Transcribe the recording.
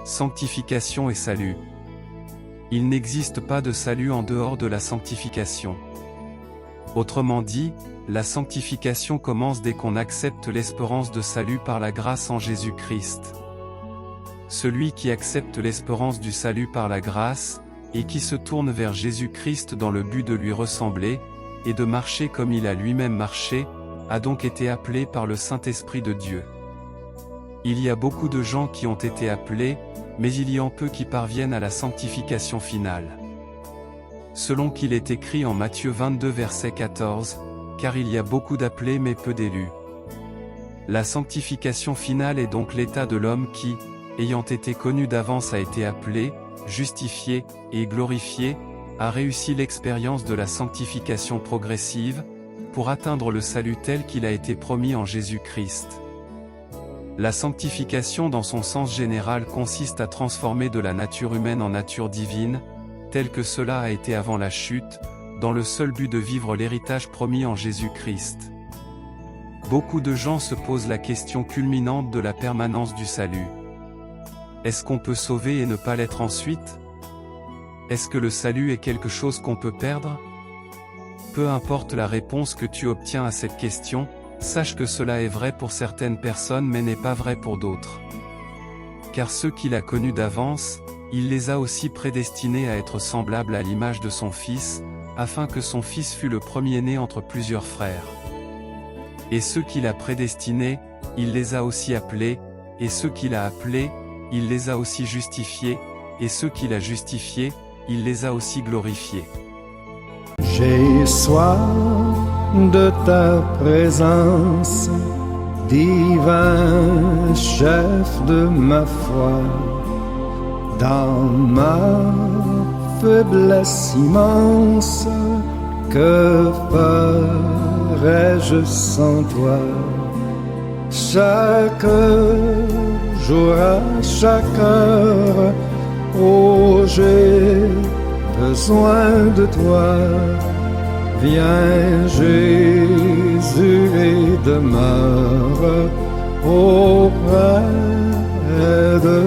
sanctification et salut. Il n'existe pas de salut en dehors de la sanctification. Autrement dit, la sanctification commence dès qu'on accepte l'espérance de salut par la grâce en Jésus-Christ. Celui qui accepte l'espérance du salut par la grâce, et qui se tourne vers Jésus-Christ dans le but de lui ressembler, et de marcher comme il a lui-même marché, a donc été appelé par le Saint-Esprit de Dieu. Il y a beaucoup de gens qui ont été appelés, mais il y en peu qui parviennent à la sanctification finale. Selon qu'il est écrit en Matthieu 22 verset 14, « Car il y a beaucoup d'appelés mais peu d'élus. » La sanctification finale est donc l'état de l'homme qui, ayant été connu d'avance a été appelé, justifié, et glorifié, a réussi l'expérience de la sanctification progressive, pour atteindre le salut tel qu'il a été promis en Jésus-Christ. La sanctification dans son sens général consiste à transformer de la nature humaine en nature divine, tel que cela a été avant la chute, dans le seul but de vivre l'héritage promis en Jésus-Christ. Beaucoup de gens se posent la question culminante de la permanence du salut. Est-ce qu'on peut sauver et ne pas l'être ensuite? Est-ce que le salut est quelque chose qu'on peut perdre? Peu importe la réponse que tu obtiens à cette question, sache que cela est vrai pour certaines personnes mais n'est pas vrai pour d'autres. Car ceux qu'il a connus d'avance, il les a aussi prédestinés à être semblables à l'image de son Fils, afin que son Fils fût le premier-né entre plusieurs frères. Et ceux qu'il a prédestinés, il les a aussi appelés, et ceux qu'il a appelés, il les a aussi justifiés, et ceux qu'il a justifiés, il les a aussi glorifiés. J'ai soif de ta présence, divin chef de ma foi. Dans ma faiblesse immense, que ferais-je sans toi? Chaque jour à chaque heure, oh j'ai besoin de toi. Viens Jésus et demeure auprès de